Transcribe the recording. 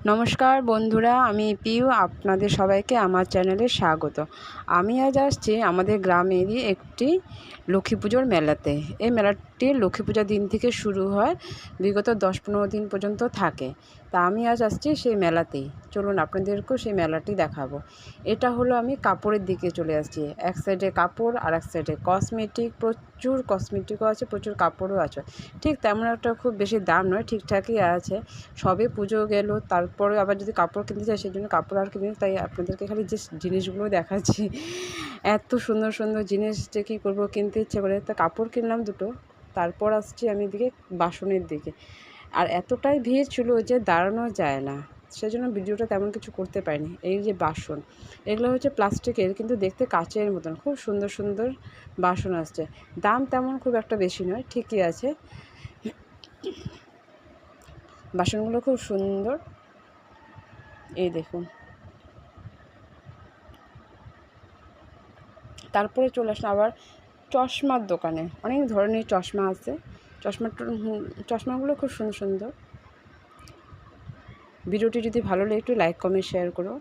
নমস্কার বন্ধুরা, আমি পিউ। আপনাদের সবাইকে আমার চ্যানেলে স্বাগত। আমি আজ আসছি আমাদের গ্রামেরই একটি লক্ষ্মী পুজোর মেলাতে। এই মেলাটি লক্ষ্মী পূজার দিন থেকে শুরু হয়, বিগত 10-15 দিন পর্যন্ত থাকে। তা আমি আজ আসছি সেই মেলাতেই। চলুন আপনাদেরকেও সেই মেলাটি দেখাবো। এটা হলো, আমি কাপড়ের দিকে চলে আসছি। এক সাইডে কাপড় আর এক সাইডে কসমেটিক। প্রচুর কসমেটিকও আছে, প্রচুর কাপড়ও আছে। ঠিক তেমন একটা খুব বেশি দাম নয়, ঠিকঠাকই আছে। সবে পুজো গেল, তারপরে আবার যদি কাপড় কিনতে চাই সেই জন্য কাপড় আর কিনি, তাই আপনাদেরকে খালি যে জিনিসগুলো দেখাচ্ছি। এত সুন্দর সুন্দর জিনিস যে কী করবো, কিনতে ইচ্ছে করে। তা কাপড় কিনলাম দুটো। তারপর আসছি আমি এদিকে বাসনের দিকে। আর এতটাই ভিড় ছিল যে দাঁড়ানো যায় না, সেজন্য ভিডিওটা তেমন কিছু করতে পারিনি। এই যে বাসন, এগুলো হচ্ছে প্লাস্টিকের, কিন্তু দেখতে কাচের মতন। খুব সুন্দর সুন্দর বাসন আসছে। দাম তেমন খুব একটা বেশি নয়, ঠিকই আছে। বাসনগুলো খুব সুন্দর, এই দেখুন। তারপরে চলে আসলাম আবার চশমার দোকানে। অনেক ধরনের চশমা আছে। চশমাগুলো খুব সুন্দর সুন্দর। ভিডিওটি যদি ভালো লাগে একটু লাইক, কমেন্ট, শেয়ার করো।